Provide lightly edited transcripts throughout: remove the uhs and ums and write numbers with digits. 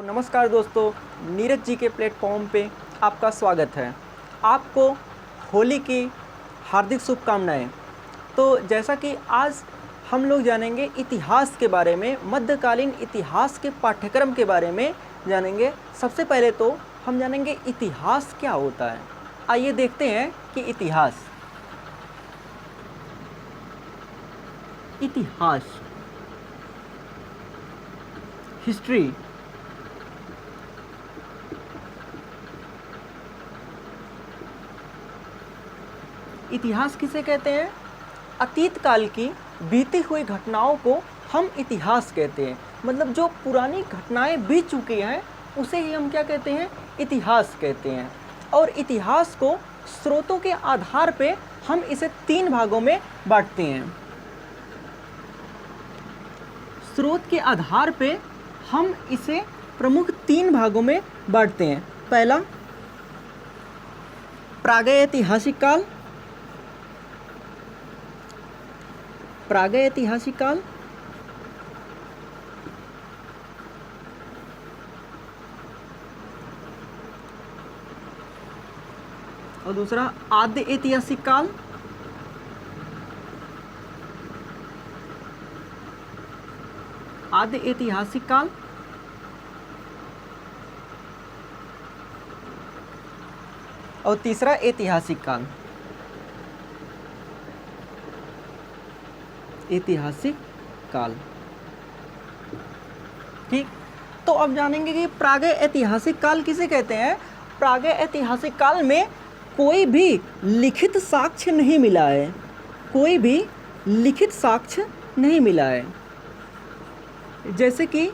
नमस्कार दोस्तों, नीरज जी के प्लेटफॉर्म पे आपका स्वागत है। आपको होली की हार्दिक शुभकामनाएं। तो जैसा कि आज हम लोग जानेंगे इतिहास के बारे में, मध्यकालीन इतिहास के पाठ्यक्रम के बारे में जानेंगे। सबसे पहले तो हम जानेंगे इतिहास क्या होता है। आइए देखते हैं कि इतिहास हिस्ट्री इतिहास किसे कहते हैं? अतीत काल की बीती हुई घटनाओं को हम इतिहास कहते हैं। मतलब जो पुरानी घटनाएं बीत चुकी हैं उसे ही हम क्या कहते हैं? इतिहास कहते हैं। और इतिहास को स्रोतों के आधार पे हम इसे 3 भागों में बांटते हैं। स्रोत के आधार पे हम इसे प्रमुख 3 भागों में बांटते हैं। पहला, प्रागैतिहासिक काल, प्रागैतिहासिक काल। और दूसरा, आद्य ऐतिहासिक काल। आद्य ऐतिहासिक काल। और तीसरा, ऐतिहासिक काल। ऐतिहासिक काल। ठीक, तो अब जानेंगे कि प्रागैतिहासिक काल किसे कहते हैं। प्रागैतिहासिक काल में कोई भी लिखित साक्ष्य नहीं मिला है। कोई भी लिखित साक्ष्य नहीं मिला है। जैसे कि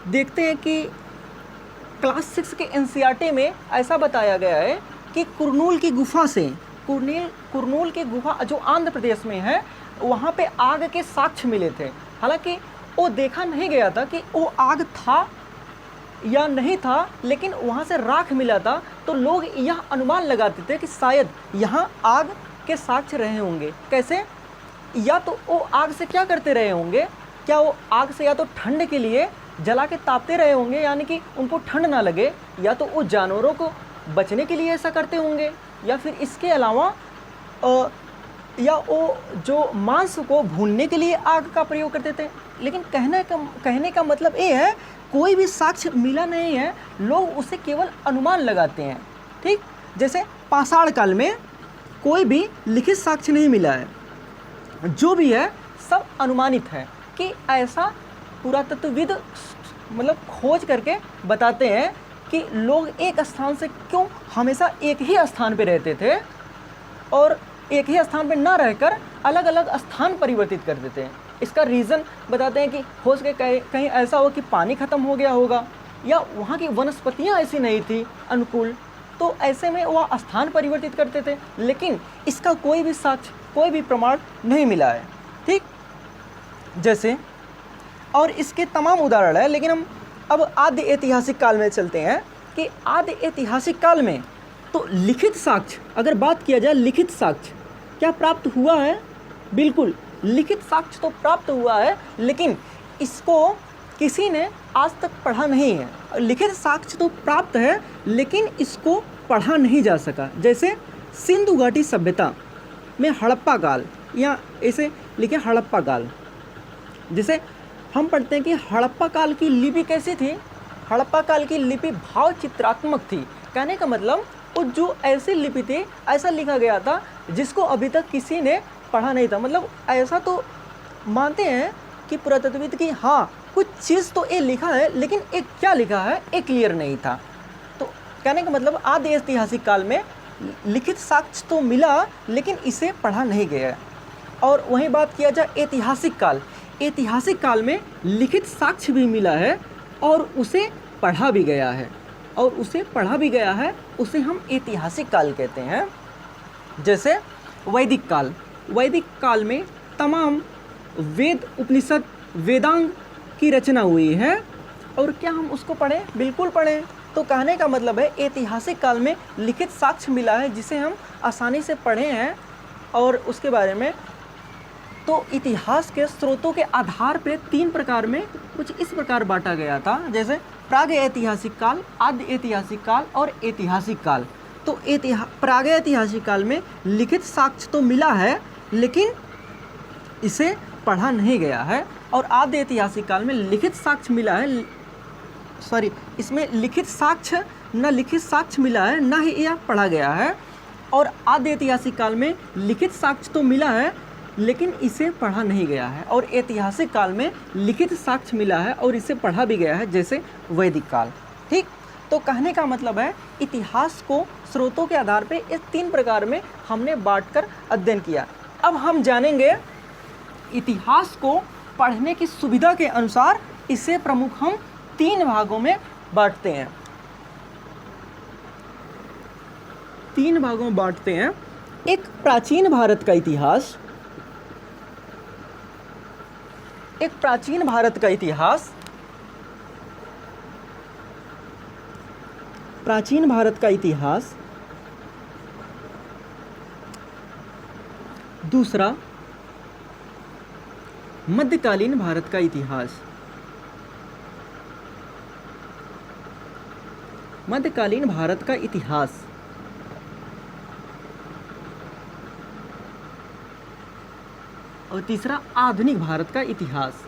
देखते हैं कि क्लास 6 के एनसीईआरटी में ऐसा बताया गया है कि कुरनूल की गुफा से, कुरनूल की गुफा जो आंध्र प्रदेश में है, वहाँ पे आग के साक्ष्य मिले थे। हालांकि वो देखा नहीं गया था कि वो आग था या नहीं था, लेकिन वहाँ से राख मिला था। तो लोग यह अनुमान लगाते थे कि शायद यहाँ आग के साक्ष्य रहे होंगे। कैसे? या तो वो आग से क्या करते रहे होंगे, क्या वो आग से या तो ठंड के लिए जला के तापते रहे होंगे, यानी कि उनको ठंड ना लगे, या तो वो जानवरों को बचने के लिए ऐसा करते होंगे, या फिर इसके अलावा या वो जो मांस को भूनने के लिए आग का प्रयोग करते थे। लेकिन कहने का मतलब ये है, कोई भी साक्ष्य मिला नहीं है, लोग उसे केवल अनुमान लगाते हैं। ठीक, जैसे पाषाण काल में कोई भी लिखित साक्ष्य नहीं मिला है, जो भी है सब अनुमानित है। कि ऐसा पुरातत्वविद मतलब खोज करके बताते हैं कि लोग एक स्थान से क्यों हमेशा एक ही स्थान पे रहते थे और एक ही स्थान पे ना रहकर अलग अलग स्थान परिवर्तित कर देते हैं। इसका रीज़न बताते हैं कि हो सके कहीं ऐसा हो कि पानी ख़त्म हो गया होगा, या वहाँ की वनस्पतियाँ ऐसी नहीं थी अनुकूल, तो ऐसे में वह स्थान परिवर्तित करते थे। लेकिन इसका कोई भी साक्ष्य, कोई भी प्रमाण नहीं मिला है। ठीक, जैसे और इसके तमाम उदाहरण है। लेकिन हम अब आद्य ऐतिहासिक काल में चलते हैं कि आद्य ऐतिहासिक काल में तो लिखित साक्ष्य, अगर बात किया जाए लिखित साक्ष्य क्या प्राप्त हुआ है? बिल्कुल, लिखित साक्ष्य तो प्राप्त हुआ है, लेकिन इसको किसी ने आज तक पढ़ा नहीं है। लिखित साक्ष्य तो प्राप्त है, लेकिन इसको पढ़ा नहीं जा सका। जैसे सिंधु घाटी सभ्यता में हड़प्पा काल, या ऐसे लिखे हड़प्पा काल। जिसे हम पढ़ते हैं कि हड़प्पा काल की लिपि कैसी थी? हड़प्पा काल की लिपि भाव चित्रात्मक थी। कहने का मतलब वो जो ऐसी लिपि थी, ऐसा लिखा गया था जिसको अभी तक किसी ने पढ़ा नहीं था। मतलब ऐसा तो मानते हैं कि पुरातत्वविद की हाँ कुछ चीज़ तो ये लिखा है, लेकिन एक क्या लिखा है ये क्लियर नहीं था। तो कहने का मतलब आद्य ऐतिहासिक काल में लिखित साक्ष्य तो मिला, लेकिन इसे पढ़ा नहीं गया। और वहीं बात किया जाए ऐतिहासिक काल, ऐतिहासिक काल में लिखित साक्ष्य भी मिला है और उसे पढ़ा भी गया है, उसे हम ऐतिहासिक काल कहते हैं। जैसे वैदिक काल, वैदिक काल में तमाम वेद, उपनिषद, वेदांग की रचना हुई है। और क्या हम उसको पढ़ें? बिल्कुल पढ़ें। तो कहने का मतलब है ऐतिहासिक काल में लिखित साक्ष्य मिला है जिसे हम आसानी से पढ़े हैं। और उसके बारे में तो इतिहास के स्रोतों के आधार पे 3 प्रकार में कुछ इस प्रकार बांटा गया था। जैसे प्राग ऐतिहासिक काल, आद्य ऐतिहासिक काल और ऐतिहासिक काल। तो प्राग ऐतिहासिक काल में लिखित साक्ष्य तो मिला है लेकिन इसे पढ़ा नहीं गया है, और आद्य ऐतिहासिक काल में लिखित साक्ष्य मिला है, इसमें लिखित साक्ष्य न लिखित साक्ष्य मिला है, ना ही यह पढ़ा गया है। और आद्य ऐतिहासिक काल में लिखित साक्ष्य तो मिला है लेकिन इसे पढ़ा नहीं गया है, और ऐतिहासिक काल में लिखित साक्ष्य मिला है और इसे पढ़ा भी गया है, जैसे वैदिक काल। ठीक, तो कहने का मतलब है इतिहास को स्रोतों के आधार पे इस 3 प्रकार में हमने बांटकर अध्ययन किया। अब हम जानेंगे इतिहास को पढ़ने की सुविधा के अनुसार इसे प्रमुख हम 3 भागों में बांटते हैं। 3 भागों में बांटते हैं। एक प्राचीन भारत का इतिहास, एक प्राचीन भारत का इतिहास, प्राचीन भारत का इतिहास। दूसरा मध्यकालीन भारत का इतिहास, मध्यकालीन भारत का इतिहास। और तीसरा आधुनिक भारत का इतिहास।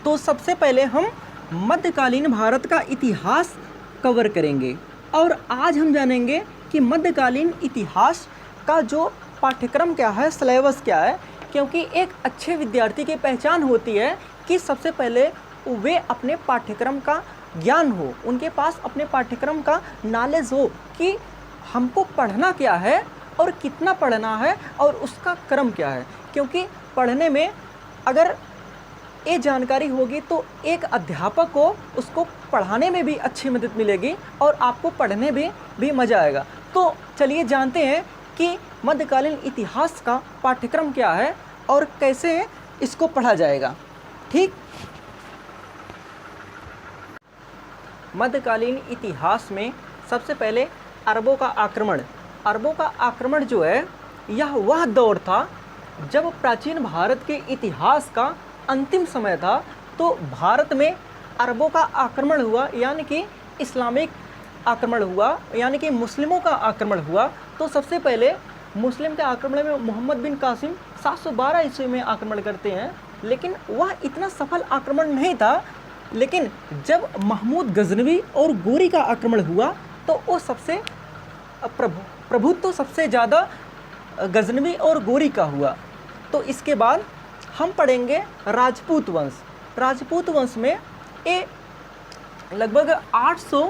तो सबसे पहले हम मध्यकालीन भारत का इतिहास कवर करेंगे, और आज हम जानेंगे कि मध्यकालीन इतिहास का जो पाठ्यक्रम क्या है, सिलेबस क्या है। क्योंकि एक अच्छे विद्यार्थी की पहचान होती है कि सबसे पहले वे अपने पाठ्यक्रम का ज्ञान हो, उनके पास अपने पाठ्यक्रम का नॉलेज हो कि हमको पढ़ना क्या है और कितना पढ़ना है और उसका क्रम क्या है। क्योंकि पढ़ने में अगर ये जानकारी होगी तो एक अध्यापक को उसको पढ़ाने में भी अच्छी मदद मिलेगी और आपको पढ़ने में भी मज़ा आएगा। तो चलिए जानते हैं कि मध्यकालीन इतिहास का पाठ्यक्रम क्या है और कैसे इसको पढ़ा जाएगा। ठीक, मध्यकालीन इतिहास में सबसे पहले अरबों का आक्रमण। अरबों का आक्रमण जो है यह वह दौर था जब प्राचीन भारत के इतिहास का अंतिम समय था। तो भारत में अरबों का आक्रमण हुआ, यानी कि इस्लामिक आक्रमण हुआ, यानी कि मुस्लिमों का आक्रमण हुआ। तो सबसे पहले मुस्लिम के आक्रमण में मोहम्मद बिन कासिम 712 ईस्वी में आक्रमण करते हैं, लेकिन वह इतना सफल आक्रमण नहीं था। लेकिन जब महमूद गजनवी और गोरी का आक्रमण हुआ तो वो सबसे प्रभुत्व सबसे ज़्यादा गजनवी और गोरी का हुआ। तो इसके बाद हम पढ़ेंगे राजपूत वंश। राजपूत वंश में ये लगभग 800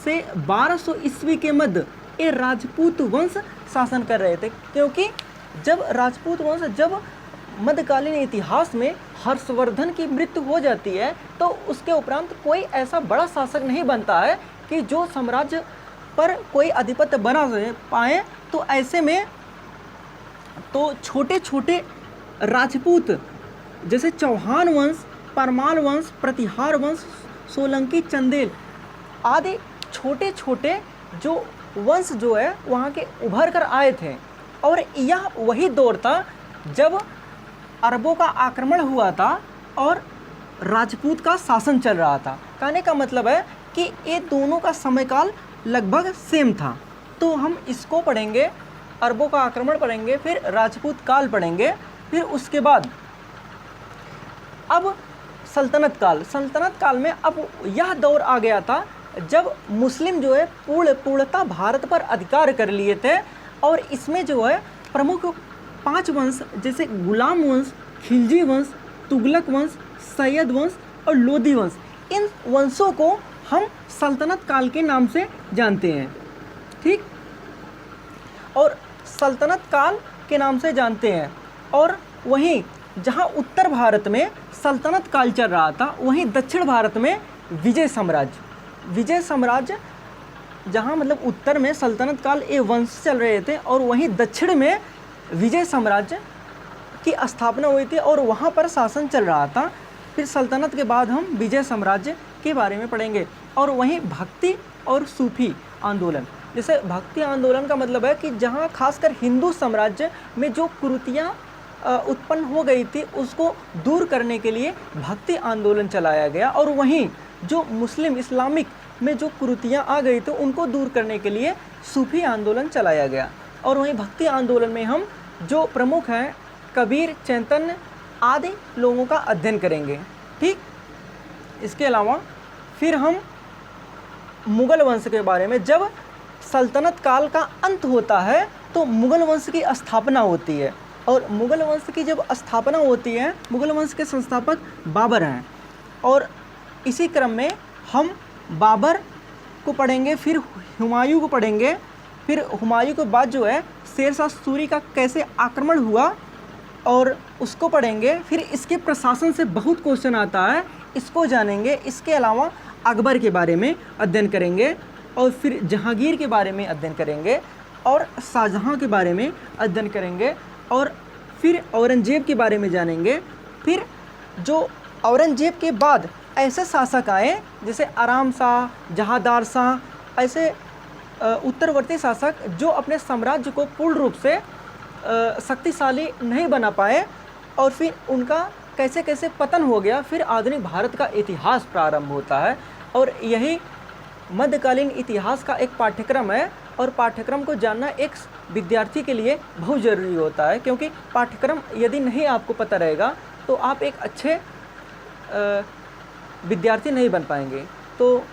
से 1200 ईस्वी के मध्य ये राजपूत वंश शासन कर रहे थे। क्योंकि जब राजपूत वंश जब मध्यकालीन इतिहास में हर्षवर्धन की मृत्यु हो जाती है तो उसके उपरांत कोई ऐसा बड़ा शासक नहीं बनता है कि जो साम्राज्य पर कोई आधिपत्य बना पाए। तो ऐसे में तो छोटे छोटे राजपूत जैसे चौहान वंश, परमाल वंश, प्रतिहार वंश, सोलंकी, चंदेल आदि छोटे छोटे जो वंश जो है वहाँ के उभर कर आए थे। और यह वही दौर था जब अरबों का आक्रमण हुआ था और राजपूत का शासन चल रहा था। कहने का मतलब है कि ये दोनों का समयकाल लगभग सेम था। तो हम इसको पढ़ेंगे, अरबों का आक्रमण पढ़ेंगे, फिर राजपूत काल पढ़ेंगे, फिर उसके बाद अब सल्तनत काल। सल्तनत काल में अब यह दौर आ गया था जब मुस्लिम जो है पूर्णतः भारत पर अधिकार कर लिए थे। और इसमें जो है प्रमुख 5 वंश जैसे गुलाम वंश, खिलजी वंश, तुगलक वंश, सैयद वंश और लोदी वंश, इन वंशों को हम सल्तनत काल के नाम से जानते हैं। ठीक, और सल्तनत काल के नाम से जानते हैं। और वहीं जहां उत्तर भारत में सल्तनत काल चल रहा था वहीं दक्षिण भारत में विजय साम्राज्य जहाँ मतलब उत्तर में सल्तनत काल ये वंश चल रहे थे और वहीं दक्षिण में विजय साम्राज्य की स्थापना हुई थी और वहाँ पर शासन चल रहा था। फिर सल्तनत के बाद हम विजय साम्राज्य के बारे में पढ़ेंगे। और वहीं भक्ति और सूफी आंदोलन, जैसे भक्ति आंदोलन का मतलब है कि जहाँ खासकर हिंदू साम्राज्य में जो कुरीतियाँ उत्पन्न हो गई थी उसको दूर करने के लिए भक्ति आंदोलन चलाया गया, और वहीं जो मुस्लिम इस्लामिक में जो कुरीतियाँ आ गई थी उनको दूर करने के लिए सूफी आंदोलन चलाया गया। और वहीं भक्ति आंदोलन में हम जो प्रमुख हैं कबीर, चैतन्य आदि लोगों का अध्ययन करेंगे। ठीक, इसके अलावा फिर हम मुग़ल वंश के बारे में, जब सल्तनत काल का अंत होता है तो मुग़ल वंश की स्थापना होती है, और मुग़ल वंश की जब स्थापना होती है, मुग़ल वंश के संस्थापक बाबर हैं, और इसी क्रम में हम बाबर को पढ़ेंगे, फिर हुमायूं को पढ़ेंगे, फिर हुमायूं के बाद जो है शेरशाह सूरी का कैसे आक्रमण हुआ और उसको पढ़ेंगे, फिर इसके प्रशासन से बहुत क्वेश्चन आता है, इसको जानेंगे। इसके अलावा अकबर के बारे में अध्ययन करेंगे, और फिर जहांगीर के बारे में अध्ययन करेंगे, और शाहजहां के बारे में अध्ययन करेंगे, और फिर औरंगजेब के बारे में जानेंगे। फिर जो औरंगजेब के बाद ऐसे शासक आए जैसे आराम शाह, जहांदार शाह, ऐसे उत्तरवर्ती शासक जो अपने साम्राज्य को पूर्ण रूप से शक्तिशाली नहीं बना पाए, और फिर उनका कैसे कैसे पतन हो गया। फिर आधुनिक भारत का इतिहास प्रारंभ होता है, और यही मध्यकालीन इतिहास का एक पाठ्यक्रम है, और पाठ्यक्रम को जानना एक विद्यार्थी के लिए बहुत ज़रूरी होता है, क्योंकि पाठ्यक्रम यदि नहीं आपको पता रहेगा तो आप एक अच्छे विद्यार्थी नहीं बन पाएंगे। तो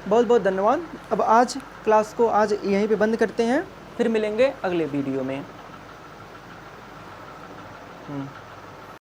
बहुत बहुत धन्यवाद। अब आज क्लास को आज यहीं पे बंद करते हैं, फिर मिलेंगे अगले वीडियो में।